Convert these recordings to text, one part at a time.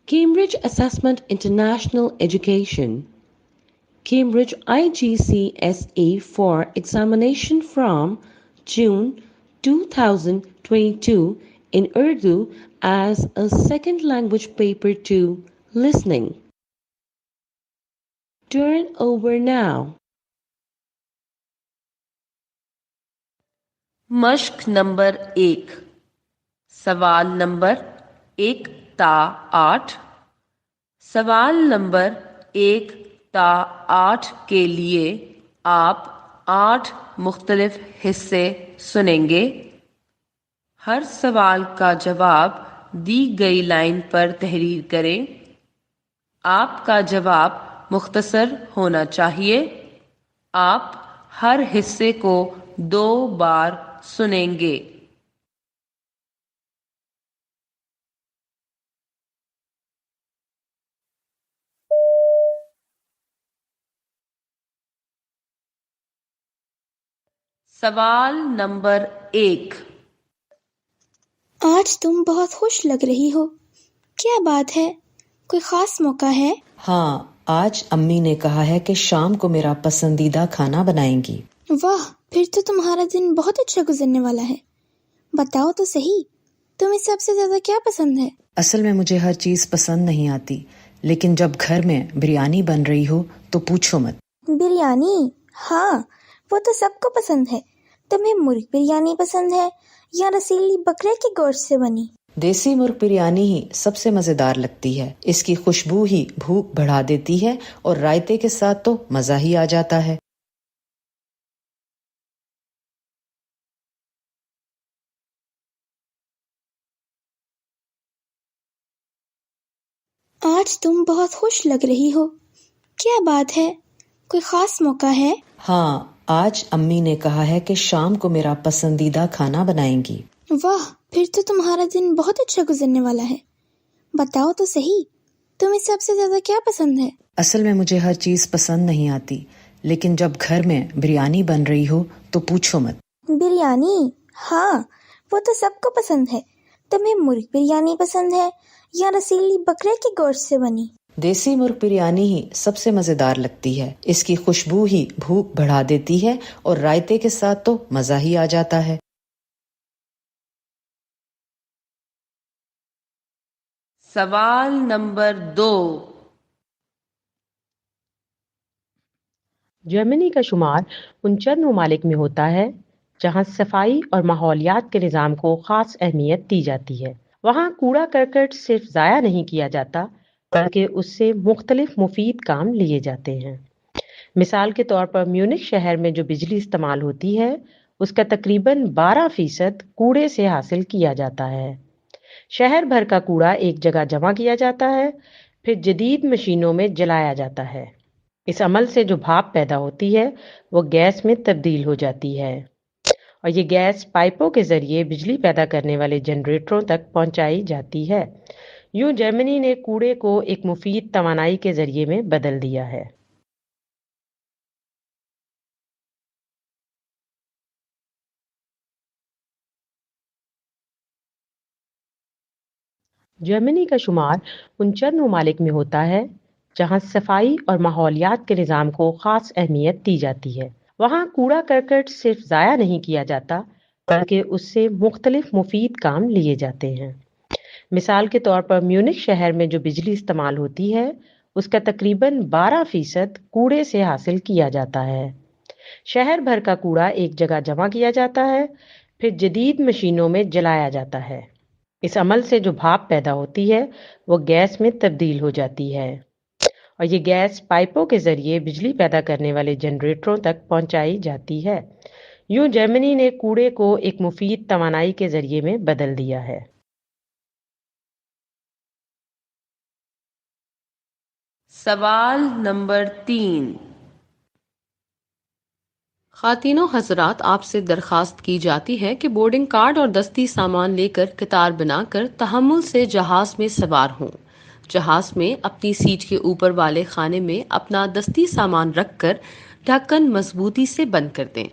Cambridge Assessment International Education, Cambridge IGCSE for examination from June 2022 in Urdu as a second language paper 2 listening. Turn over now. مشق number 1 سوال number 1 تا 8 سوال number 1 تا 8 کے لیے آپ 8 مختلف حصے سنیں گے۔ ہر سوال کا جواب دی گئی لائن پر تحریر کریں۔ آپ کا جواب مختصر ہونا چاہیے۔ آپ ہر حصے کو 2 بار سنیں گے۔ سوال نمبر 1۔ آج تم بہت خوش لگ رہی ہو، کیا بات ہے؟ کوئی خاص موقع ہے؟ ہاں، آج امی نے کہا ہے کہ شام کو میرا پسندیدہ کھانا بنائیں گی۔ واہ، پھر تو تمہارا دن بہت اچھا گزرنے والا ہے۔ بتاؤ تو صحیح، تمہیں سب سے زیادہ کیا پسند ہے؟ اصل میں مجھے ہر چیز پسند نہیں آتی، لیکن جب گھر میں بریانی بن رہی ہو تو پوچھو مت۔ بریانی؟ ہاں، وہ تو سب کو پسند ہے۔ تمہیں مرغ بریانی پسند ہے یا رسیلی بکرے کے گوشت سے بنی؟ دیسی مرغ بریانی ہی سب سے مزیدار لگتی ہے۔ اس کی خوشبو ہی بھوک بڑھا دیتی ہے اور رائتے کے ساتھ تو مزہ ہی آ جاتا ہے۔ آج تم بہت خوش لگ رہی ہو، کیا بات ہے؟ کوئی خاص موقع ہے؟ ہاں، آج امی نے کہا ہے کہ شام کو میرا پسندیدہ کھانا بنائیں گی۔ واہ، پھر تو تمہارا دن بہت اچھا گزرنے والا ہے۔ بتاؤ تو صحیح، تمہیں سب سے زیادہ کیا پسند ہے؟ اصل میں مجھے ہر چیز پسند نہیں آتی، لیکن جب گھر میں بریانی بن رہی ہو تو پوچھو مت۔ بریانی؟ ہاں، وہ تو سب کو پسند ہے۔ تمہیں مرغ بریانی پسند ہے یا رسیلی بکرے کے گوشت سے بنی؟ دیسی مرغ بریانی ہی سب سے مزیدار لگتی ہے۔ اس کی خوشبو ہی بھوک بڑھا دیتی ہے اور رائتے کے ساتھ تو مزہ ہی آ جاتا ہے۔ سوال نمبر 2۔ جرمنی کا شمار ان چند ممالک میں ہوتا ہے جہاں صفائی اور ماحولیات کے نظام کو خاص اہمیت دی جاتی ہے۔ وہاں کوڑا کرکٹ صرف ضائع نہیں کیا جاتا بلکہ اس سے مختلف مفید کام لیے جاتے ہیں۔ مثال کے طور پر میونخ شہر میں جو بجلی استعمال ہوتی ہے اس کا تقریباً 12% کوڑے سے حاصل کیا جاتا ہے۔ شہر بھر کا کوڑا ایک جگہ جمع کیا جاتا ہے، پھر جدید مشینوں میں جلایا جاتا ہے۔ اس عمل سے جو بھاپ پیدا ہوتی ہے وہ گیس میں تبدیل ہو جاتی ہے اور یہ گیس پائپوں کے ذریعے بجلی پیدا کرنے والے جنریٹروں تک پہنچائی جاتی ہے۔ یوں جرمنی نے کوڑے کو ایک مفید توانائی کے ذریعے میں بدل دیا ہے۔ جرمنی کا شمار ان چند ممالک میں ہوتا ہے جہاں صفائی اور ماحولیات کے نظام کو خاص اہمیت دی جاتی ہے۔ وہاں کوڑا کرکٹ صرف ضائع نہیں کیا جاتا بلکہ اس سے مختلف مفید کام لیے جاتے ہیں۔ مثال کے طور پر میونخ شہر میں جو بجلی استعمال ہوتی ہے اس کا تقریباً 12% کوڑے سے حاصل کیا جاتا ہے۔ شہر بھر کا کوڑا ایک جگہ جمع کیا جاتا ہے، پھر جدید مشینوں میں جلایا جاتا ہے۔ اس عمل سے جو بھاپ پیدا ہوتی ہے وہ گیس میں تبدیل ہو جاتی ہے اور یہ گیس پائپوں کے ذریعے بجلی پیدا کرنے والے جنریٹروں تک پہنچائی جاتی ہے۔ یوں جرمنی نے کوڑے کو ایک مفید توانائی کے ذریعے میں بدل دیا ہے۔ سوال نمبر 3۔ خواتین و حضرات، آپ سے درخواست کی جاتی ہے کہ بورڈنگ کارڈ اور دستی سامان لے کر قطار بنا کر تحمل سے جہاز میں سوار ہوں۔ جہاز میں اپنی سیٹ کے اوپر والے خانے میں اپنا دستی سامان رکھ کر ڈھکن مضبوطی سے بند کر دیں۔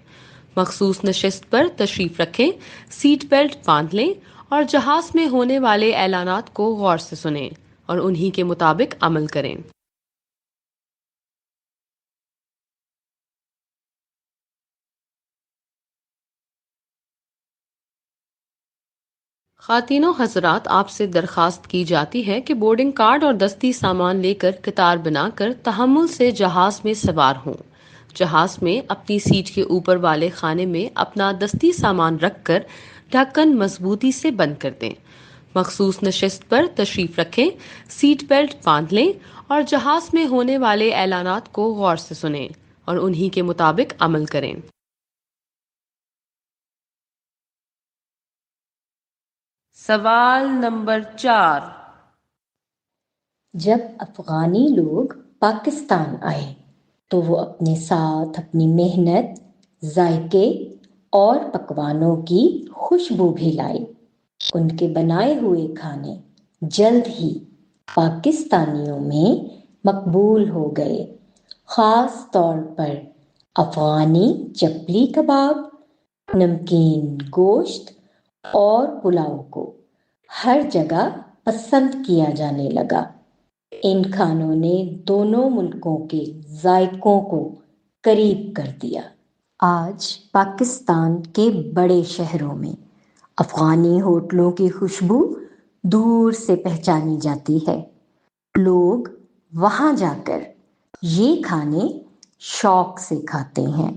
مخصوص نشست پر تشریف رکھیں، سیٹ بیلٹ باندھ لیں اور جہاز میں ہونے والے اعلانات کو غور سے سنیں اور انہی کے مطابق عمل کریں۔ خواتین و حضرات، آپ سے درخواست کی جاتی ہے کہ بورڈنگ کارڈ اور دستی سامان لے کر قطار بنا کر تحمل سے جہاز میں سوار ہوں۔ جہاز میں اپنی سیٹ کے اوپر والے خانے میں اپنا دستی سامان رکھ کر ڈھکن مضبوطی سے بند کر دیں۔ مخصوص نشست پر تشریف رکھیں، سیٹ بیلٹ باندھ لیں اور جہاز میں ہونے والے اعلانات کو غور سے سنیں اور انہی کے مطابق عمل کریں۔ سوال نمبر 4۔ جب افغانی لوگ پاکستان آئے تو وہ اپنے ساتھ اپنی محنت، ذائقے اور پکوانوں کی خوشبو بھی لائے۔ ان کے بنائے ہوئے کھانے جلد ہی پاکستانیوں میں مقبول ہو گئے، خاص طور پر افغانی چپلی کباب، نمکین گوشت اور پلاؤ کو ہر جگہ پسند کیا جانے لگا۔ ان کھانوں نے دونوں ملکوں کے ذائقوں کو قریب کر دیا۔ آج پاکستان کے بڑے شہروں میں افغانی ہوٹلوں کی خوشبو دور سے پہچانی جاتی ہے۔ لوگ وہاں جا کر یہ کھانے شوق سے کھاتے ہیں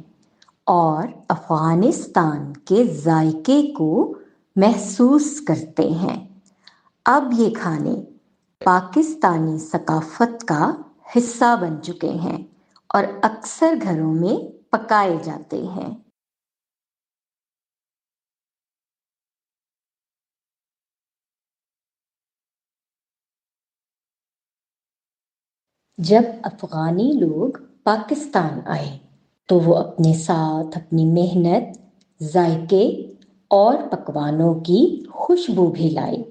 اور افغانستان کے ذائقے کو محسوس کرتے ہیں۔ اب یہ کھانے پاکستانی ثقافت کا حصہ بن چکے ہیں اور اکثر گھروں میں پکائے جاتے ہیں۔ جب افغانی لوگ پاکستان آئے تو وہ اپنے ساتھ اپنی محنت، ذائقے اور پکوانوں کی خوشبو بھی لائے۔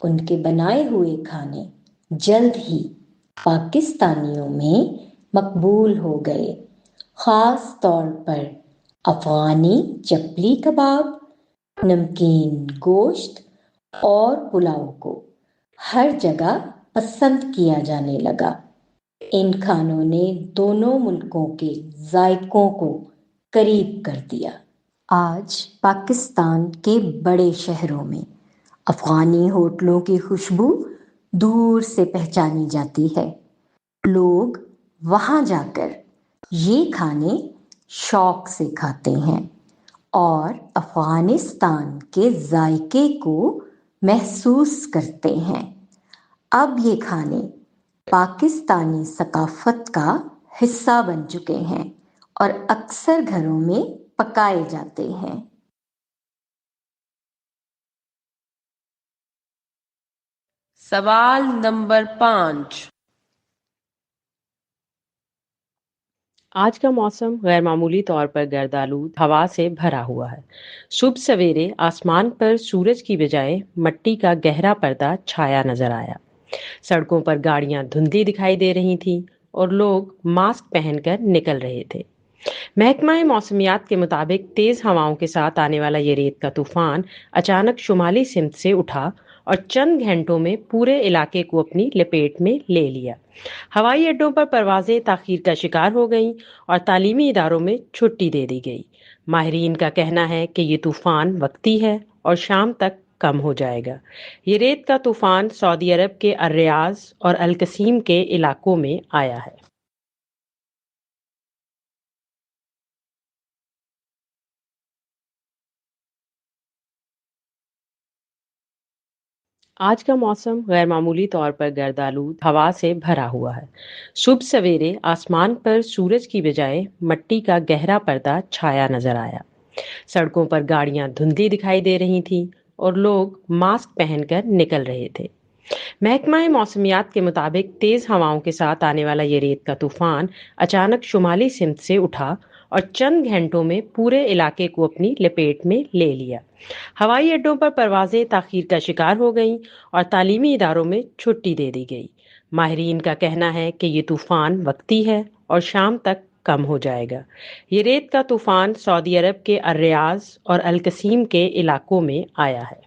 ان کے بنائے ہوئے کھانے جلد ہی پاکستانیوں میں مقبول ہو گئے، خاص طور پر افغانی چپلی کباب، نمکین گوشت اور پلاؤ کو ہر جگہ پسند کیا جانے لگا۔ ان کھانوں نے دونوں ملکوں کے ذائقوں کو قریب کر دیا۔ آج پاکستان کے بڑے شہروں میں افغانی ہوٹلوں کی خوشبو دور سے پہچانی جاتی ہے۔ لوگ وہاں جا کر یہ کھانے شوق سے کھاتے ہیں اور افغانستان کے ذائقے کو محسوس کرتے ہیں۔ اب یہ کھانے پاکستانی ثقافت کا حصہ بن چکے ہیں اور اکثر گھروں میں پکائے جاتے ہیں۔ سوال نمبر 5۔ آج کا موسم غیر معمولی طور پر گردآلود ہوا سے بھرا ہوا ہے۔ صبح سویرے آسمان پر سورج کی بجائے مٹی کا گہرا پردہ چھایا نظر آیا۔ سڑکوں پر گاڑیاں دھندلی دکھائی دے رہی تھیں اور لوگ ماسک پہن کر نکل رہے تھے۔ محکمہ موسمیات کے مطابق تیز ہواؤں کے ساتھ آنے والا یہ ریت کا طوفان اچانک شمالی سمت سے اٹھا اور چند گھنٹوں میں پورے علاقے کو اپنی لپیٹ میں لے لیا۔ ہوائی اڈوں پر پروازیں تاخیر کا شکار ہو گئیں اور تعلیمی اداروں میں چھٹی دے دی گئی۔ ماہرین کا کہنا ہے کہ یہ طوفان وقتی ہے اور شام تک کم ہو جائے گا۔ یہ ریت کا طوفان سعودی عرب کے الریاض اور القصیم کے علاقوں میں آیا ہے۔ آج کا موسم غیر معمولی طور پر گردآلود ہوا سے بھرا ہوا ہے۔ صبح سویرے آسمان پر سورج کی بجائے مٹی کا گہرا پردہ چھایا نظر آیا۔ سڑکوں پر گاڑیاں دھندلی دکھائی دے رہی تھیں اور لوگ ماسک پہن کر نکل رہے تھے۔ محکمہ موسمیات کے مطابق تیز ہواؤں کے ساتھ آنے والا یہ ریت کا طوفان اچانک شمالی سمت سے اٹھا اور چند گھنٹوں میں پورے علاقے کو اپنی لپیٹ میں لے لیا۔ ہوائی اڈوں پر پروازیں تاخیر کا شکار ہو گئیں اور تعلیمی اداروں میں چھٹی دے دی گئی۔ ماہرین کا کہنا ہے کہ یہ طوفان وقتی ہے اور شام تک کم ہو جائے گا۔ یہ ریت کا طوفان سعودی عرب کے الریاض اور القصیم کے علاقوں میں آیا ہے۔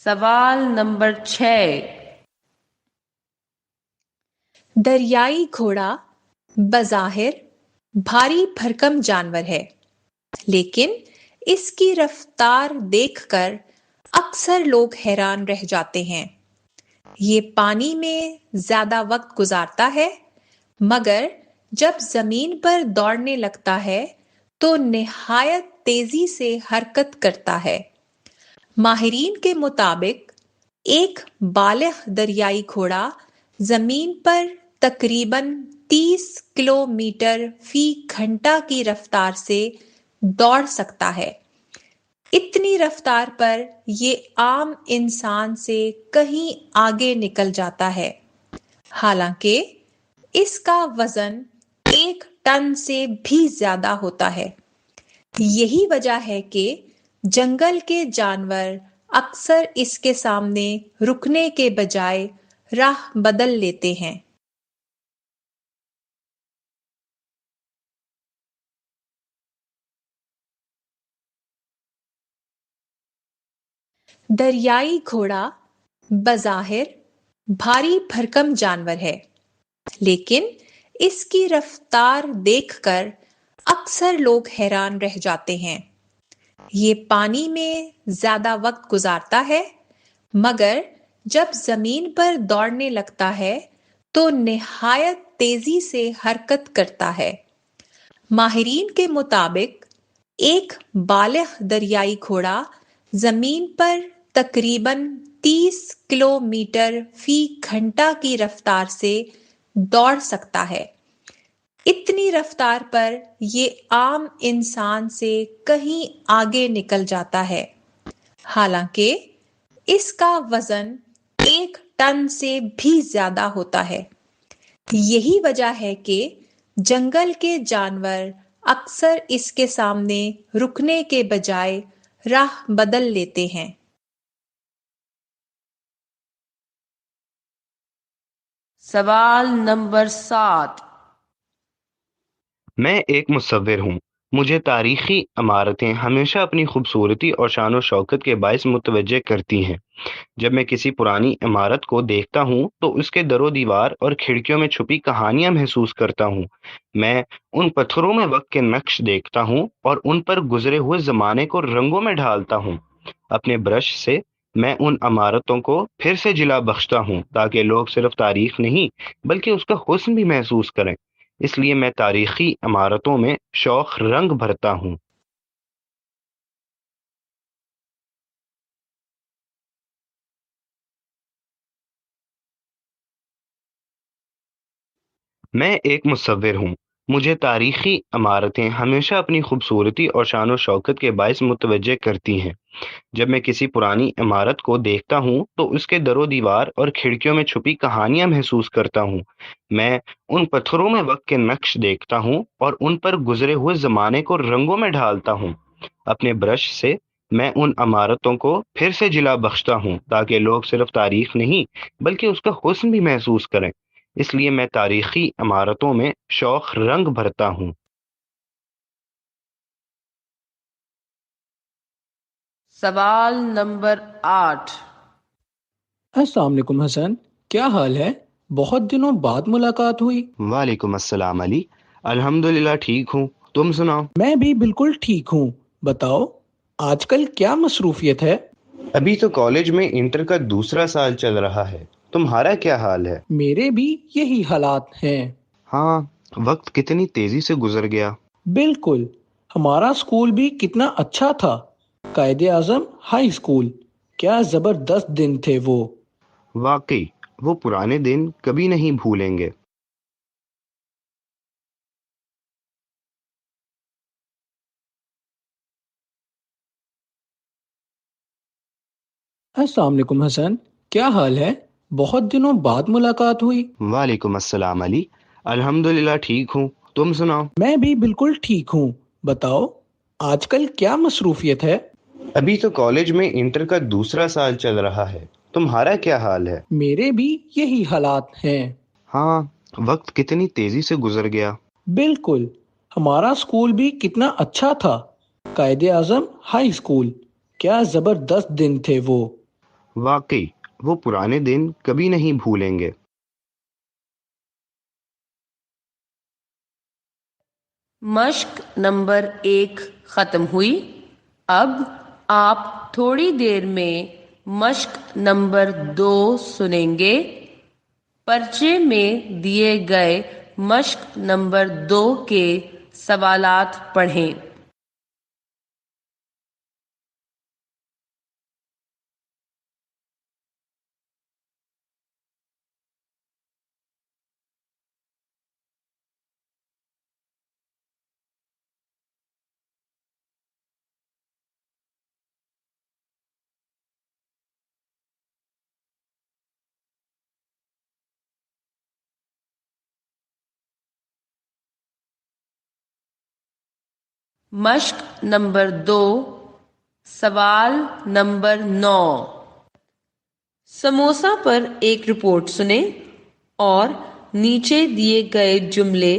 سوال نمبر 6۔ دریائی گھوڑا بظاہر بھاری بھرکم جانور ہے، لیکن اس کی رفتار دیکھ کر اکثر لوگ حیران رہ جاتے ہیں۔ یہ پانی میں زیادہ وقت گزارتا ہے، مگر جب زمین پر دوڑنے لگتا ہے تو نہایت تیزی سے حرکت کرتا ہے۔ ماہرین کے مطابق ایک بالغ دریائی گھوڑا زمین پر تقریباً 30 کلومیٹر فی گھنٹہ کی رفتار سے دوڑ سکتا ہے۔ اتنی رفتار پر یہ عام انسان سے کہیں آگے نکل جاتا ہے، حالانکہ اس کا وزن 1 ٹن سے بھی زیادہ ہوتا ہے۔ یہی وجہ ہے کہ جنگل کے جانور اکثر اس کے سامنے رکنے کے بجائے راہ بدل لیتے ہیں۔ دریائی گھوڑا بظاہر بھاری بھرکم جانور ہے، لیکن اس کی رفتار دیکھ کر اکثر لوگ حیران رہ جاتے ہیں۔ یہ پانی میں زیادہ وقت گزارتا ہے، مگر جب زمین پر دوڑنے لگتا ہے تو نہایت تیزی سے حرکت کرتا ہے۔ ماہرین کے مطابق ایک بالغ دریائی گھوڑا زمین پر تقریباً 30 کلومیٹر فی گھنٹہ کی رفتار سے دوڑ سکتا ہے۔ اتنی رفتار پر یہ عام انسان سے کہیں آگے نکل جاتا ہے، حالانکہ اس کا وزن 1 ٹن سے بھی زیادہ ہوتا ہے۔ یہی وجہ ہے کہ جنگل کے جانور اکثر اس کے سامنے رکنے کے بجائے راہ بدل لیتے ہیں۔ سوال نمبر 7۔ میں ایک مصور ہوں۔ مجھے تاریخی عمارتیں ہمیشہ اپنی خوبصورتی اور شان و شوکت کے باعث متوجہ کرتی ہیں۔ جب میں کسی پرانی عمارت کو دیکھتا ہوں تو اس کے در و دیوار اور کھڑکیوں میں چھپی کہانیاں محسوس کرتا ہوں۔ میں ان پتھروں میں وقت کے نقش دیکھتا ہوں اور ان پر گزرے ہوئے زمانے کو رنگوں میں ڈھالتا ہوں۔ اپنے برش سے میں ان عمارتوں کو پھر سے جلا بخشتا ہوں تاکہ لوگ صرف تاریخ نہیں بلکہ اس کا حسن بھی محسوس کریں۔ اس لیے میں تاریخی عمارتوں میں شوق رنگ بھرتا ہوں۔ میں ایک مصور ہوں۔ مجھے تاریخی عمارتیں ہمیشہ اپنی خوبصورتی اور شان و شوکت کے باعث متوجہ کرتی ہیں۔ جب میں کسی پرانی عمارت کو دیکھتا ہوں تو اس کے در و دیوار اور کھڑکیوں میں چھپی کہانیاں محسوس کرتا ہوں۔ میں ان پتھروں میں وقت کے نقش دیکھتا ہوں اور ان پر گزرے ہوئے زمانے کو رنگوں میں ڈھالتا ہوں۔ اپنے برش سے میں ان عمارتوں کو پھر سے جلا بخشتا ہوں تاکہ لوگ صرف تاریخ نہیں بلکہ اس کا حسن بھی محسوس کریں۔ اس لیے میں تاریخی عمارتوں میں شوق رنگ بھرتا ہوں۔ سوال نمبر 8۔ السلام علیکم حسن، کیا حال ہے؟ بہت دنوں بعد ملاقات ہوئی۔ وعلیکم السلام علی، الحمدللہ ٹھیک ہوں، تم سناؤ؟ میں بھی بالکل ٹھیک ہوں۔ بتاؤ آج کل کیا مصروفیت ہے؟ ابھی تو کالج میں انٹر کا دوسرا سال چل رہا ہے، تمہارا کیا حال ہے؟ میرے بھی یہی حالات ہیں۔ ہاں، وقت کتنی تیزی سے گزر گیا۔ بالکل، ہمارا اسکول بھی کتنا اچھا تھا۔ قائد اعظم ہائی اسکول، کیا زبردست دن تھے وہ۔ واقعی وہ پرانے دن کبھی نہیں بھولیں گے۔ السلام علیکم حسن، کیا حال ہے؟ بہت دنوں بعد ملاقات ہوئی۔ وعلیکم السلام علی، الحمدللہ ٹھیک ہوں، تم سناؤ؟ میں بھی بالکل ٹھیک ہوں۔ بتاؤ آج کل کیا مصروفیت ہے؟ ابھی تو کالج میں انٹر کا دوسرا سال چل رہا ہے، تمہارا کیا حال ہے؟ میرے بھی یہی حالات ہیں۔ ہاں، وقت کتنی تیزی سے گزر گیا۔ بالکل، ہمارا اسکول بھی کتنا اچھا تھا۔ قائد اعظم ہائی اسکول، کیا زبردست دن تھے وہ۔ واقعی وہ پرانے دن کبھی نہیں بھولیں گے۔ مشق نمبر 1 ختم ہوئی۔ اب آپ تھوڑی دیر میں مشق نمبر 2 سنیں گے۔ پرچے میں دیے گئے مشق نمبر 2 کے سوالات پڑھیں۔ مشق نمبر 2 سوال نمبر 9۔ سموسا پر ایک رپورٹ سنیں اور نیچے دیے گئے جملے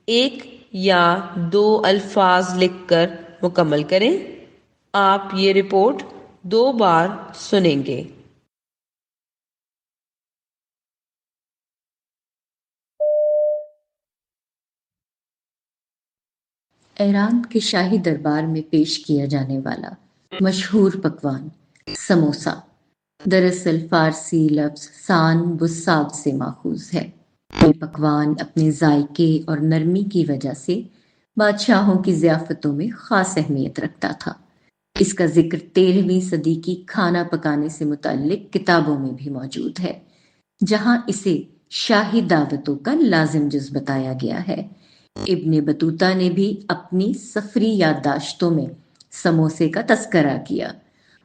1 یا 2 الفاظ لکھ کر مکمل کریں۔ آپ یہ رپورٹ 2 بار سنیں گے۔ ایران کے شاہی دربار میں پیش کیا جانے والا مشہور پکوان سموسا دراصل فارسی لفظ سان بساد سے ماخوذ ہے۔ یہ پکوان اپنے ذائقے اور نرمی کی وجہ سے بادشاہوں کی ضیافتوں میں خاص اہمیت رکھتا تھا۔ اس کا ذکر 13ویں صدی کی کھانا پکانے سے متعلق کتابوں میں بھی موجود ہے، جہاں اسے شاہی دعوتوں کا لازم جز بتایا گیا ہے۔ ابن بطوطہ نے بھی اپنی سفری یادداشتوں میں سموسے کا تذکرہ کیا۔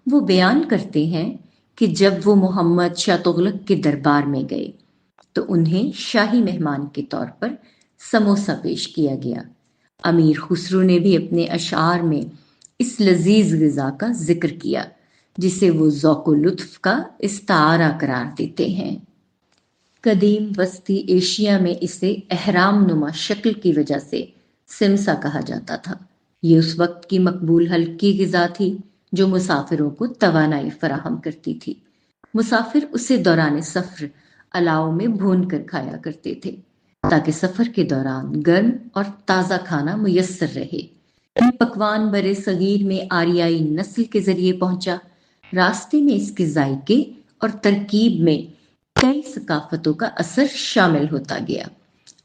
وہ بیان کرتے ہیں کہ جب وہ محمد شاہ تغلق کے دربار میں گئے تو انہیں شاہی مہمان کے طور پر سموسا پیش کیا گیا۔ امیر خسرو نے بھی اپنے اشعار میں اس لذیذ غذا کا ذکر کیا، جسے وہ ذوق و لطف کا استعارہ قرار دیتے ہیں۔ قدیم وسطی ایشیا میں اسے اہرام نما شکل کی وجہ سے سمسا کہا جاتا تھا۔ یہ اس وقت کی مقبول ہلکی غذا تھی جو مسافروں کو توانائی فراہم کرتی تھی۔ مسافر اسے دوران سفر الاؤ میں بھون کر کھایا کرتے تھے تاکہ سفر کے دوران گرم اور تازہ کھانا میسر رہے۔ یہ پکوان برِ صغیر میں آریائی نسل کے ذریعے پہنچا۔ راستے میں اس کے ذائقے اور ترکیب میں کئی ثقافتوں کا اثر شامل ہوتا گیا۔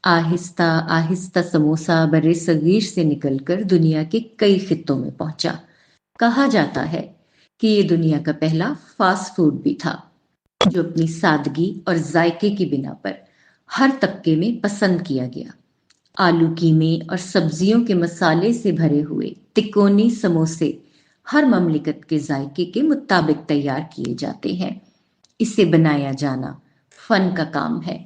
آہستہ آہستہ سموسا برِ صغیر سے نکل کر دنیا کے کئی خطوں میں پہنچا۔ کہا جاتا ہے کہ یہ دنیا کا پہلا فاسٹ فوڈ بھی تھا، جو اپنی سادگی اور ذائقے کی بنا پر ہر طبقے میں پسند کیا گیا۔ آلو قیمے اور سبزیوں کے مسالے سے بھرے ہوئے تکونی سموسے ہر مملکت کے ذائقے کے مطابق تیار کیے جاتے ہیں۔ اسے بنایا جانا فن کا کام ہے۔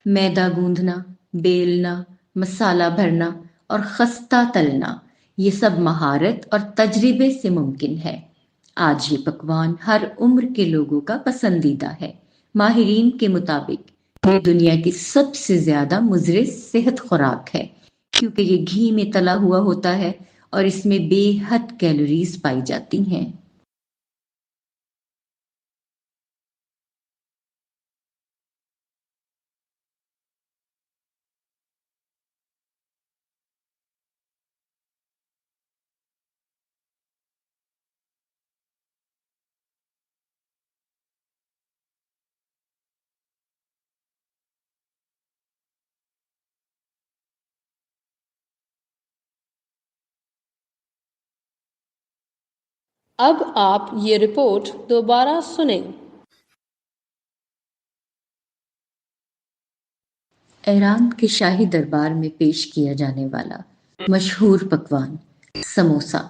میدا گوندھنا، بیلنا، مسالہ بھرنا اور خستہ تلنا، یہ سب مہارت اور تجربے سے ممکن ہے۔ آج یہ پکوان ہر عمر کے لوگوں کا پسندیدہ ہے۔ ماہرین کے مطابق یہ دنیا کی سب سے زیادہ مضر صحت خوراک ہے، کیونکہ یہ گھی میں تلا ہوا ہوتا ہے اور اس میں بے حد کیلوریز پائی جاتی ہیں۔ اب آپ یہ رپورٹ دوبارہ سنیں۔ ایران کے شاہی دربار میں پیش کیا جانے والا مشہور پکوان سموسا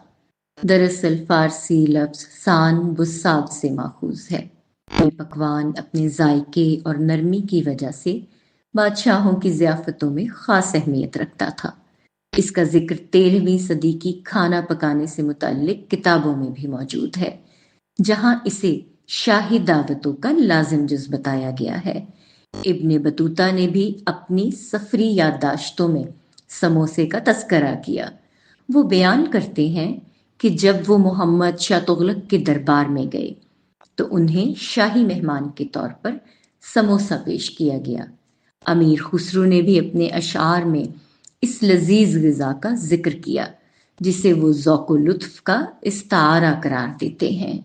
دراصل فارسی لفظ سان بساد سے ماخوذ ہے۔ یہ پکوان اپنے ذائقے اور نرمی کی وجہ سے بادشاہوں کی ضیافتوں میں خاص اہمیت رکھتا تھا۔ اس کا ذکر 13ویں صدی کی کھانا پکانے سے متعلق کتابوں میں بھی موجود ہے، جہاں اسے شاہی دعوتوں کا لازم جز بتایا گیا ہے۔ ابن بطوطہ نے بھی اپنی سفری یادداشتوں میں سموسے کا تذکرہ کیا۔ وہ بیان کرتے ہیں کہ جب وہ محمد شاہ تغلق کے دربار میں گئے تو انہیں شاہی مہمان کے طور پر سموسا پیش کیا گیا۔ امیر خسرو نے بھی اپنے اشعار میں اس لذیذ غذا کا ذکر کیا جسے وہ ذوق و لطف کا استعارہ قرار دیتے ہیں۔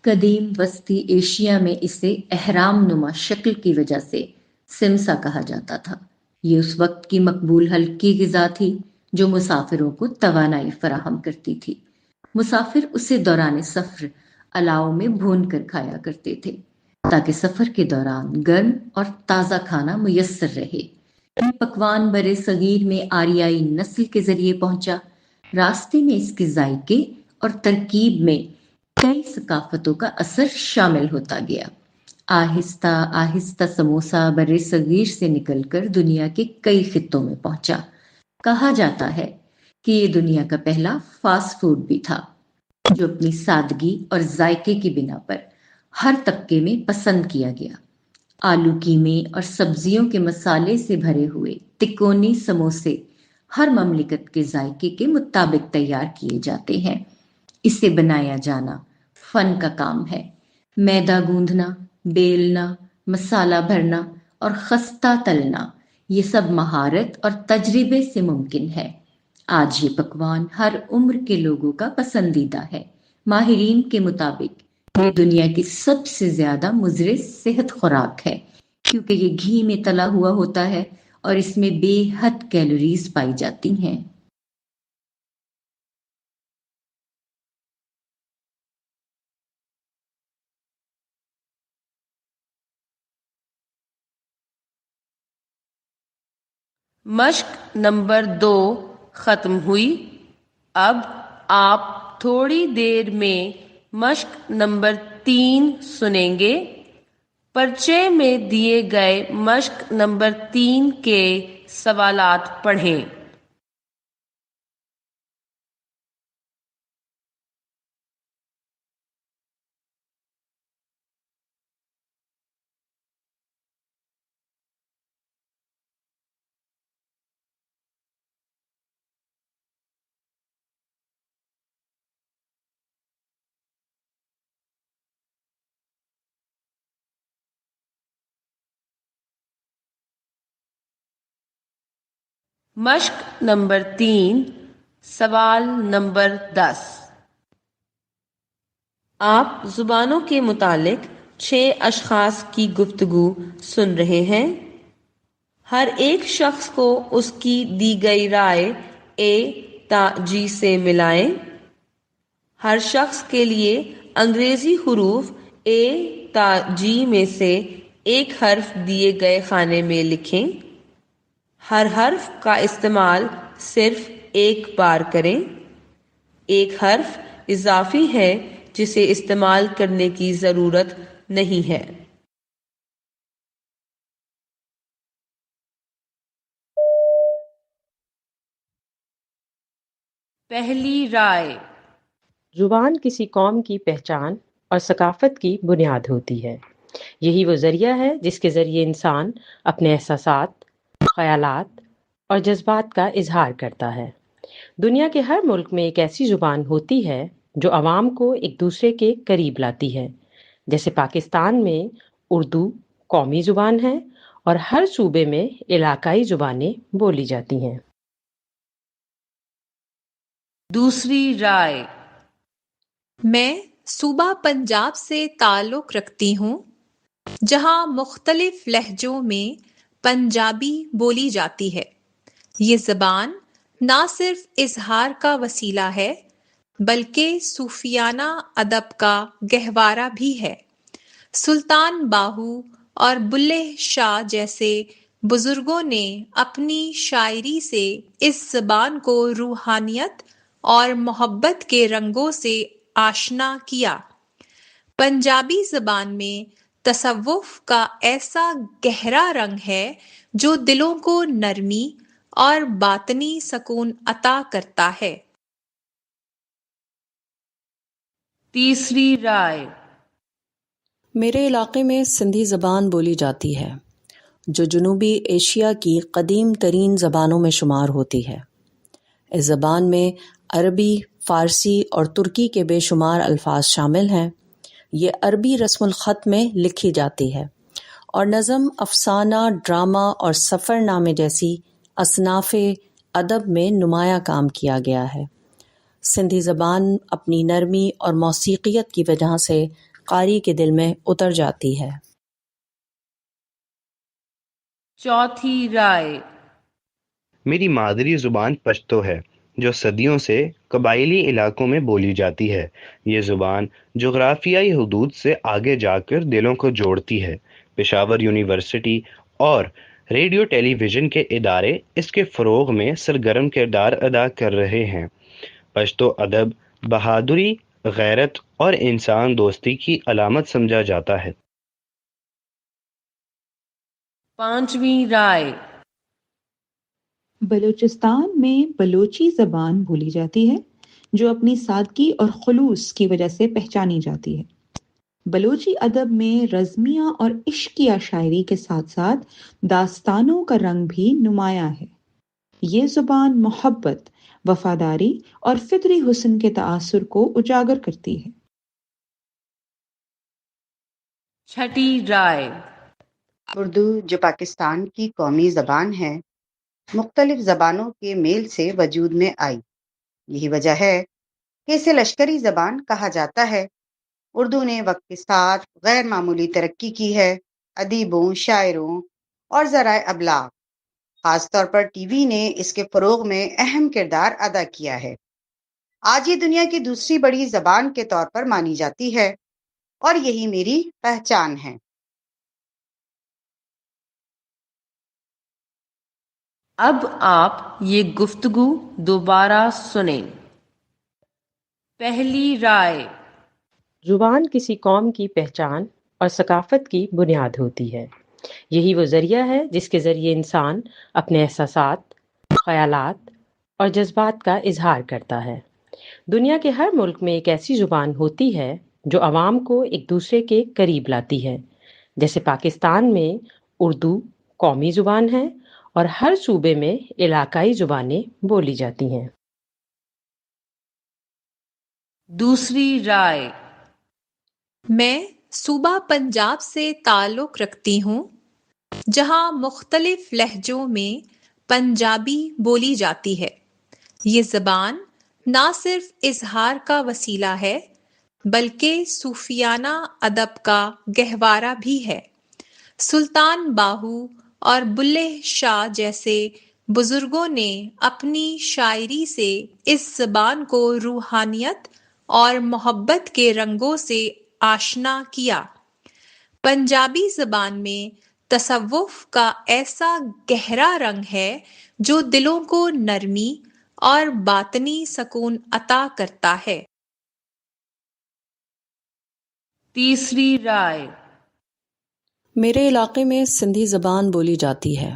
قدیم وسطی ایشیا میں اسے اہرام نما شکل کی وجہ سے سمسا کہا جاتا تھا۔ یہ اس وقت کی مقبول ہلکی غذا تھی جو مسافروں کو توانائی فراہم کرتی تھی۔ مسافر اسے دوران سفر الاؤ میں بھون کر کھایا کرتے تھے تاکہ سفر کے دوران گرم اور تازہ کھانا میسر رہے۔ یہ پکوان برے صغیر میں آریائی نسل کے ذریعے پہنچا۔ راستے میں اس کے ذائقے اور ترکیب میں کئی ثقافتوں کا اثر شامل ہوتا گیا۔ آہستہ آہستہ سموسا برے صغیر سے نکل کر دنیا کے کئی خطوں میں پہنچا۔ کہا جاتا ہے کہ یہ دنیا کا پہلا فاسٹ فوڈ بھی تھا جو اپنی سادگی اور ذائقے کی بنا پر ہر طبقے میں پسند کیا گیا۔ آلو قیمے اور سبزیوں کے مسالے سے بھرے ہوئے تکونی سموسے ہر مملکت کے ذائقے کے مطابق تیار کیے جاتے ہیں۔ اسے بنایا جانا فن کا کام ہے۔ میدا گوندھنا، بیلنا، مسالہ بھرنا اور خستہ تلنا، یہ سب مہارت اور تجربے سے ممکن ہے۔ آج یہ پکوان ہر عمر کے لوگوں کا پسندیدہ ہے۔ ماہرین کے مطابق یہ دنیا کی سب سے زیادہ مضر صحت خوراک ہے کیونکہ یہ گھی میں تلا ہوا ہوتا ہے اور اس میں بے حد کیلوریز پائی جاتی ہیں۔ مشق نمبر 2 ختم ہوئی۔ اب آپ تھوڑی دیر میں مشق نمبر 3 سنیں گے۔ پرچے میں دیے گئے مشق نمبر 3 کے سوالات پڑھیں۔ مشق نمبر 3 سوال نمبر 10۔ آپ زبانوں کے متعلق 6 اشخاص کی گفتگو سن رہے ہیں۔ ہر ایک شخص کو اس کی دی گئی رائے A تا G سے ملائیں۔ ہر شخص کے لیے انگریزی حروف A تا G میں سے ایک حرف دیے گئے خانے میں لکھیں۔ ہر حرف کا استعمال صرف ایک بار کریں۔ ایک حرف اضافی ہے جسے استعمال کرنے کی ضرورت نہیں ہے۔ پہلی رائے۔ زبان کسی قوم کی پہچان اور ثقافت کی بنیاد ہوتی ہے۔ یہی وہ ذریعہ ہے جس کے ذریعے انسان اپنے احساسات، خیالات اور جذبات کا اظہار کرتا ہے۔ دنیا کے ہر ملک میں ایک ایسی زبان ہوتی ہے جو عوام کو ایک دوسرے کے قریب لاتی ہے۔ جیسے پاکستان میں اردو قومی زبان ہے اور ہر صوبے میں علاقائی زبانیں بولی جاتی ہیں۔ دوسری رائے۔ میں صوبہ پنجاب سے تعلق رکھتی ہوں جہاں مختلف لہجوں میں پنجابی بولی جاتی ہے۔ یہ زبان نہ صرف اظہار کا وسیلہ ہے بلکہ صوفیانہ ادب کا گہوارہ بھی ہے۔ سلطان باہو اور بلے شاہ جیسے بزرگوں نے اپنی شاعری سے اس زبان کو روحانیت اور محبت کے رنگوں سے آشنا کیا۔ پنجابی زبان میں تصوف کا ایسا گہرا رنگ ہے جو دلوں کو نرمی اور باطنی سکون عطا کرتا ہے۔ تیسری رائے۔ میرے علاقے میں سندھی زبان بولی جاتی ہے جو جنوبی ایشیا کی قدیم ترین زبانوں میں شمار ہوتی ہے۔ اس زبان میں عربی، فارسی اور ترکی کے بے شمار الفاظ شامل ہیں۔ یہ عربی رسم الخط میں لکھی جاتی ہے اور نظم، افسانہ، ڈرامہ اور سفر نامے جیسی اصناف ادب میں نمایاں کام کیا گیا ہے۔ سندھی زبان اپنی نرمی اور موسیقیت کی وجہ سے قاری کے دل میں اتر جاتی ہے۔ چوتھی رائے۔ میری مادری زبان پشتو ہے جو صدیوں سے قبائلی علاقوں میں بولی جاتی ہے۔ یہ زبان جغرافیائی حدود سے آگے جا کر دلوں کو جوڑتی ہے۔ پشاور یونیورسٹی اور ریڈیو ٹیلی ویژن کے ادارے اس کے فروغ میں سرگرم کردار ادا کر رہے ہیں۔ پشتو ادب بہادری، غیرت اور انسان دوستی کی علامت سمجھا جاتا ہے۔ پانچویں رائے۔ بلوچستان میں بلوچی زبان بولی جاتی ہے جو اپنی سادگی اور خلوص کی وجہ سے پہچانی جاتی ہے۔ بلوچی ادب میں رزمیہ اور عشقیہ شاعری کے ساتھ ساتھ داستانوں کا رنگ بھی نمایاں ہے۔ یہ زبان محبت، وفاداری اور فطری حسن کے تاثر کو اجاگر کرتی ہے۔ چھٹی رائے۔ اردو جو پاکستان کی قومی زبان ہے، مختلف زبانوں کے میل سے وجود میں آئی۔ یہی وجہ ہے کہ اسے لشکری زبان کہا جاتا ہے۔ اردو نے وقت کے ساتھ غیر معمولی ترقی کی ہے۔ ادیبوں، شاعروں اور ذرائع ابلاغ، خاص طور پر ٹی وی نے اس کے فروغ میں اہم کردار ادا کیا ہے۔ آج یہ دنیا کی دوسری بڑی زبان کے طور پر مانی جاتی ہے اور یہی میری پہچان ہے۔ اب آپ یہ گفتگو دوبارہ سنیں۔ پہلی رائے۔ زبان کسی قوم کی پہچان اور ثقافت کی بنیاد ہوتی ہے۔ یہی وہ ذریعہ ہے جس کے ذریعے انسان اپنے احساسات، خیالات اور جذبات کا اظہار کرتا ہے۔ دنیا کے ہر ملک میں ایک ایسی زبان ہوتی ہے جو عوام کو ایک دوسرے کے قریب لاتی ہے۔ جیسے پاکستان میں اردو قومی زبان ہے اور ہر صوبے میں علاقائی زبانیں بولی جاتی ہیں۔ دوسری رائے۔ میں صوبہ پنجاب سے تعلق رکھتی ہوں، جہاں مختلف لہجوں میں پنجابی بولی جاتی ہے۔ یہ زبان نہ صرف اظہار کا وسیلہ ہے بلکہ صوفیانہ ادب کا گہوارہ بھی ہے۔ سلطان باہو اور بلے شاہ جیسے بزرگوں نے اپنی شاعری سے اس زبان کو روحانیت اور محبت کے رنگوں سے آشنا کیا۔ پنجابی زبان میں تصوف کا ایسا گہرا رنگ ہے جو دلوں کو نرمی اور باطنی سکون عطا کرتا ہے۔ تیسری رائے۔ میرے علاقے میں سندھی زبان بولی جاتی ہے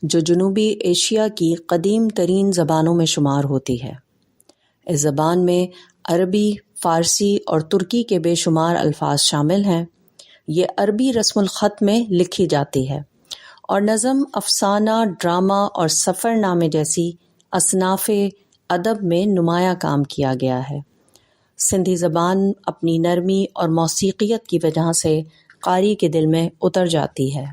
جو جنوبی ایشیا کی قدیم ترین زبانوں میں شمار ہوتی ہے۔ اس زبان میں عربی، فارسی اور ترکی کے بے شمار الفاظ شامل ہیں۔ یہ عربی رسم الخط میں لکھی جاتی ہے اور نظم، افسانہ، ڈرامہ اور سفر نامے جیسی اصناف ادب میں نمایاں کام کیا گیا ہے۔ سندھی زبان اپنی نرمی اور موسیقیت کی وجہ سے قاری کے دل میں اتر جاتی ہے۔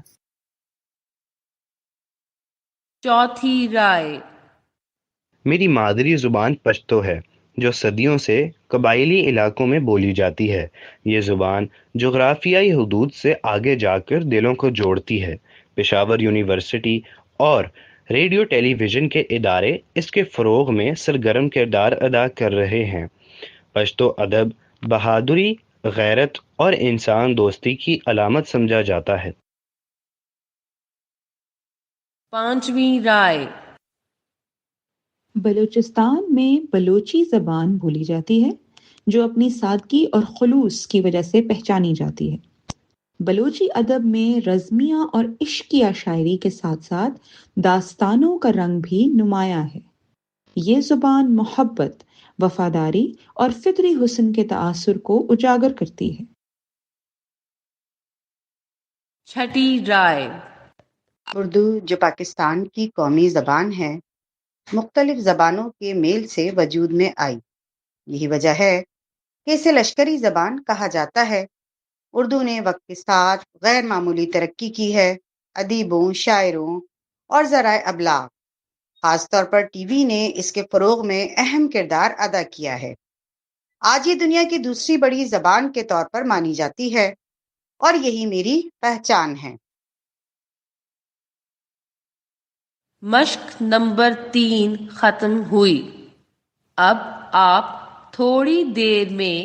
چوتھی رائے۔ میری مادری زبان پشتو ہے جو صدیوں سے قبائلی علاقوں میں بولی جاتی ہے۔ یہ زبان جغرافیائی حدود سے آگے جا کر دلوں کو جوڑتی ہے۔ پشاور یونیورسٹی اور ریڈیو ٹیلی ویژن کے ادارے اس کے فروغ میں سرگرم کردار ادا کر رہے ہیں۔ پشتو ادب بہادری، غیرت اور انسان دوستی کی علامت سمجھا جاتا ہے۔ پانچویں رائے۔ بلوچستان میں بلوچی زبان بولی جاتی ہے جو اپنی سادگی اور خلوص کی وجہ سے پہچانی جاتی ہے۔ بلوچی ادب میں رزمیہ اور عشقیہ شاعری کے ساتھ ساتھ داستانوں کا رنگ بھی نمایاں ہے۔ یہ زبان محبت، وفاداری اور فطری حسن کے تاثر کو اجاگر کرتی ہے۔ چھٹی رائے۔ اردو جو پاکستان کی قومی زبان ہے، مختلف زبانوں کے میل سے وجود میں آئی۔ یہی وجہ ہے کہ اسے لشکری زبان کہا جاتا ہے۔ اردو نے وقت کے ساتھ غیر معمولی ترقی کی ہے۔ ادیبوں، شاعروں اور ذرائع ابلاغ، خاص طور پر ٹی وی نے اس کے فروغ میں اہم کردار ادا کیا ہے۔ آج یہ دنیا کی دوسری بڑی زبان کے طور پر مانی جاتی ہے اور یہی میری پہچان ہے۔ مشق نمبر 3 ختم ہوئی۔ اب آپ تھوڑی دیر میں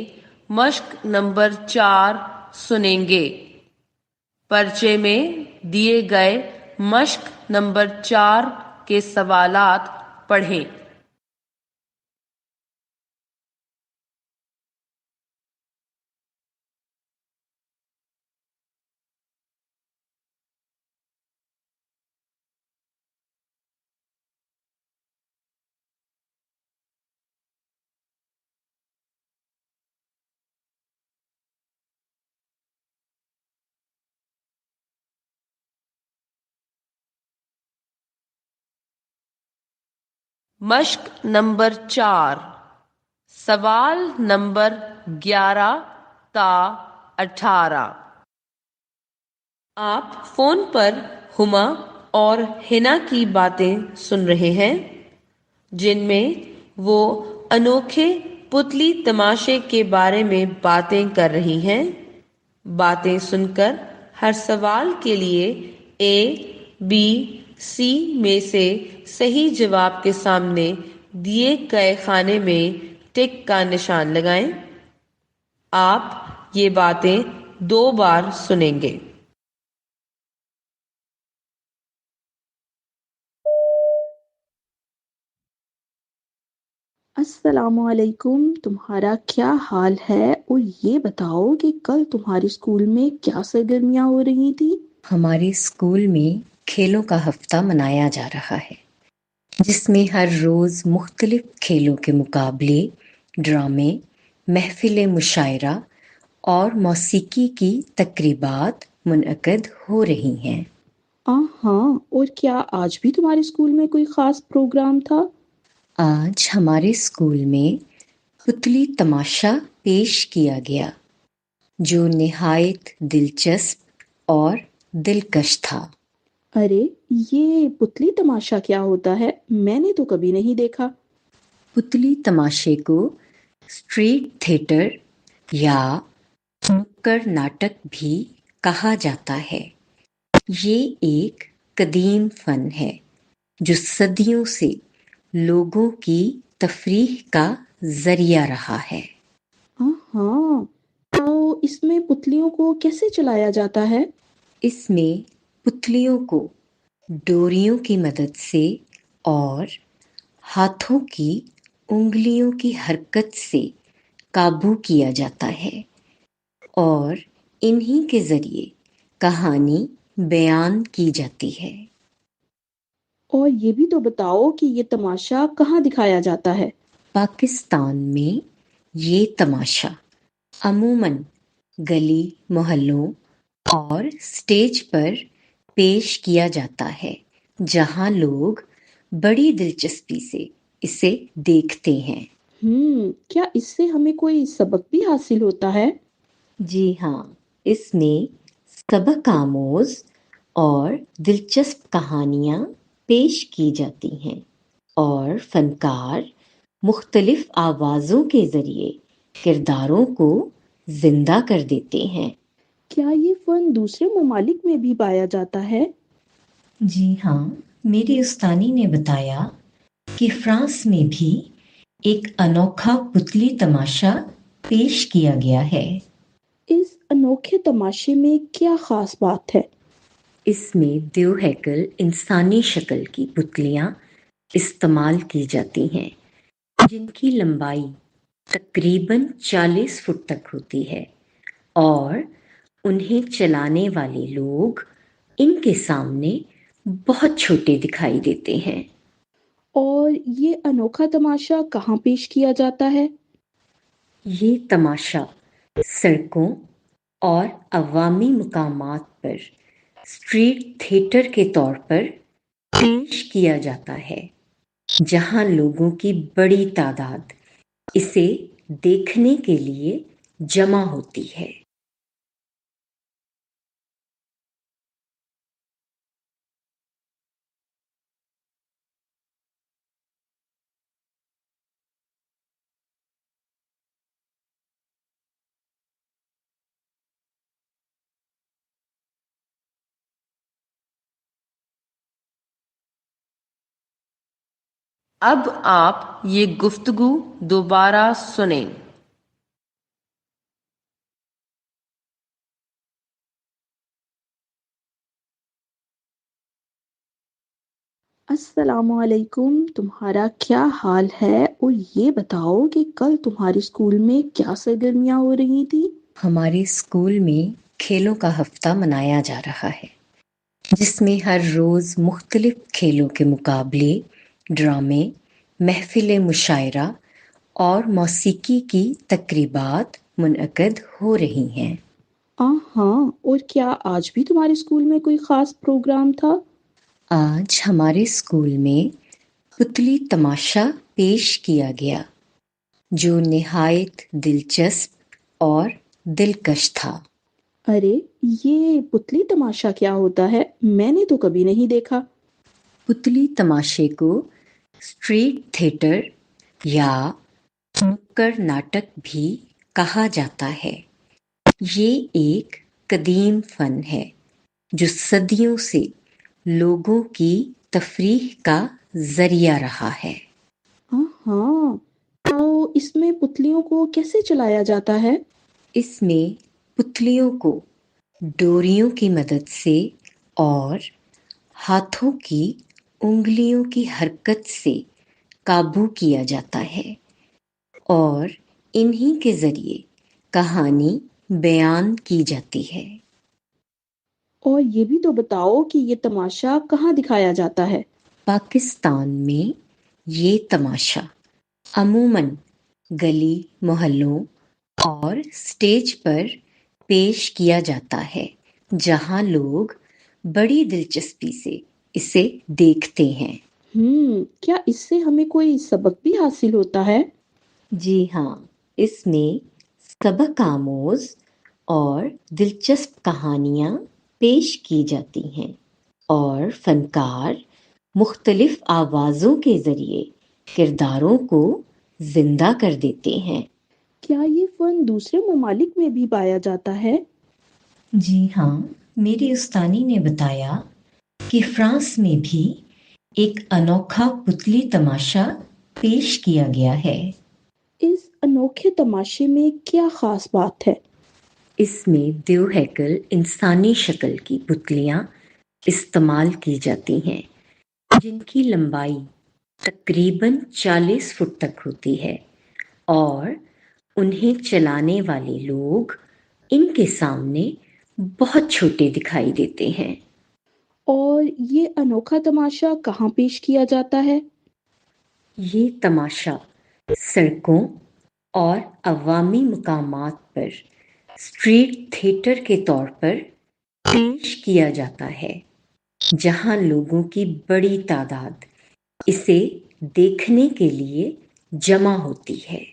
مشق نمبر 4 سنیں گے۔ پرچے میں دیے گئے مشق نمبر 4 کے سوالات پڑھیں۔ مشق نمبر 4، سوال نمبر 11 تا 18۔ آپ فون پر ہما اور ہنا کی باتیں سن رہے ہیں، جن میں وہ انوکھے پتلی تماشے کے بارے میں باتیں کر رہی ہیں۔ باتیں سن کر ہر سوال کے لیے اے، بی، سی میں سے صحیح جواب کے سامنے دیے گئے خانے میں ٹک کا نشان لگائیں۔ آپ یہ باتیں 2 بار سنیں گے۔ السلام علیکم، تمہارا کیا حال ہے؟ اور یہ بتاؤ کہ کل تمہارے اسکول میں کیا سرگرمیاں ہو رہی تھی؟ ہمارے اسکول میں کھیلوں کا ہفتہ منایا جا رہا ہے، جس میں ہر روز مختلف کھیلوں کے مقابلے، ڈرامے، محفل مشاعرہ اور موسیقی کی تقریبات منعقد ہو رہی ہیں۔ ہاں، اور کیا آج بھی تمہارے اسکول میں کوئی خاص پروگرام تھا؟ آج ہمارے اسکول میں پتلی تماشا پیش کیا گیا، جو نہایت دلچسپ اور دلکش تھا۔ ارے، یہ پتلی تماشا کیا ہوتا ہے؟ میں نے تو کبھی نہیں دیکھا۔ پتلی تماشے کو اسٹریٹ تھیٹر یا نکڑ ناٹک بھی کہا جاتا ہے۔ یہ ایک قدیم فن ہے جو صدیوں سے لوگوں کی تفریح کا ذریعہ رہا ہے۔ ہاں، تو اس میں پتلیوں کو کیسے چلایا جاتا ہے؟ اس میں پتلیوں کو ڈوریوں کی مدد سے اور ہاتھوں کی انگلیوں کی حرکت سے قابو کیا جاتا ہے، اور انہی کے ذریعے کہانی بیان کی جاتی ہے۔ اور یہ بھی تو بتاؤ کہ یہ تماشا کہاں دکھایا جاتا ہے؟ پاکستان میں یہ تماشا عموماً گلی محلوں اور اسٹیج پر پیش کیا جاتا ہے، جہاں لوگ بڑی دلچسپی سے اسے دیکھتے ہیں۔ کیا اس سے ہمیں کوئی سبق بھی حاصل ہوتا ہے؟ جی ہاں، اس میں سبق آموز اور دلچسپ کہانیاں پیش کی جاتی ہیں، اور فنکار مختلف آوازوں کے ذریعے کرداروں کو زندہ کر دیتے ہیں۔ کیا یہ فن دوسرے ممالک میں بھی پایا جاتا ہے؟ جی ہاں، میری استانی نے بتایا کہ فرانس میں بھی ایک انوکھا پتلی تماشا پیش کیا گیا ہے۔ اس انوکھے تماشے میں کیا خاص بات ہے؟ اس میں دیو ہیکل انسانی شکل کی پتلیاں استعمال کی جاتی ہیں، جن کی لمبائی تقریباً 40 فٹ تک ہوتی ہے، اور انہیں چلانے والے لوگ ان کے سامنے بہت چھوٹے دکھائی دیتے ہیں۔ اور یہ انوکھا تماشا کہاں پیش کیا جاتا ہے؟ یہ تماشا سڑکوں اور عوامی مقامات پر اسٹریٹ تھیٹر کے طور پر پیش کیا جاتا ہے، جہاں لوگوں کی بڑی تعداد اسے دیکھنے کے لیے جمع ہوتی ہے۔ اب آپ یہ گفتگو دوبارہ سنیں۔ السلام علیکم، تمہارا کیا حال ہے اور یہ بتاؤ کہ کل تمہاری اسکول میں کیا سرگرمیاں ہو رہی تھی؟ ہمارے اسکول میں کھیلوں کا ہفتہ منایا جا رہا ہے، جس میں ہر روز مختلف کھیلوں کے مقابلے، ڈرامے، محفل مشاعرہ اور موسیقی کی تقریبات منعقد ہو رہی ہیں۔ ہاں، اور کیا آج بھی تمہارے اسکول میں کوئی خاص پروگرام تھا؟ آج ہمارے اسکول میں پتلی تماشا پیش کیا گیا، جو نہایت دلچسپ اور دلکش تھا۔ ارے، یہ پتلی تماشا کیا ہوتا ہے؟ میں نے تو کبھی نہیں دیکھا۔ پتلی تماشے کو اسٹریٹ تھیٹر یا نکڑ ناٹک بھی کہا جاتا ہے۔ یہ ایک قدیم فن ہے جو صدیوں سے لوگوں کی تفریح کا ذریعہ رہا ہے۔ ہاں، تو اس میں پتلیوں کو کیسے چلایا جاتا ہے؟ اس میں پتلیوں کو ڈوریوں کی مدد سے اور ہاتھوں کی انگلیوں کی حرکت سے قابو کیا جاتا ہے اور انہی کے ذریعے کہانی بیان کی جاتی ہے۔ اور یہ بھی تو بتاؤ کہ یہ تماشا کہاں دکھایا جاتا ہے؟ پاکستان میں یہ تماشا عموماً گلی محلوں اور اسٹیج پر پیش کیا جاتا ہے، جہاں لوگ بڑی دلچسپی سے اسے دیکھتے ہیں۔ کیا اس سے ہمیں کوئی سبق بھی حاصل ہوتا ہے؟ جی ہاں، اس میں سبق آموز اور دلچسپ کہانیاں پیش کی جاتی ہیں اور فنکار مختلف آوازوں کے ذریعے کرداروں کو زندہ کر دیتے ہیں۔ کیا یہ فن دوسرے ممالک میں بھی پایا جاتا ہے؟ جی ہاں، میری استانی نے بتایا کہ فرانس میں بھی ایک انوکھا پتلی تماشا پیش کیا گیا ہے۔ اس انوکھے تماشے میں کیا خاص بات ہے؟ اس میں دیو ہیکل انسانی شکل کی پتلیاں استعمال کی جاتی ہیں، جن کی لمبائی تقریباً 40 فٹ تک ہوتی ہے اور انہیں چلانے والے لوگ ان کے سامنے بہت چھوٹے دکھائی دیتے ہیں۔ اور یہ انوکھا تماشا کہاں پیش کیا جاتا ہے؟ یہ تماشا سڑکوں اور عوامی مقامات پر اسٹریٹ تھیٹر کے طور پر پیش کیا جاتا ہے، جہاں لوگوں کی بڑی تعداد اسے دیکھنے کے لیے جمع ہوتی ہے۔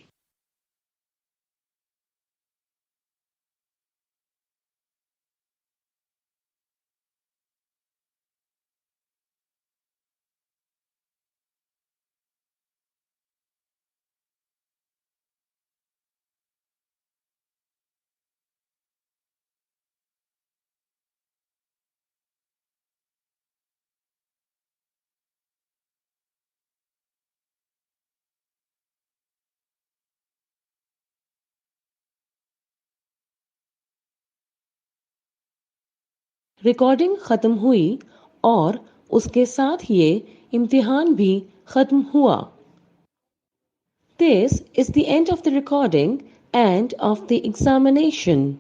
ریکارڈنگ ختم ہوئی اور اس کے ساتھ یہ امتحان بھی ختم ہوا۔ This is the end of the recording and of the examination.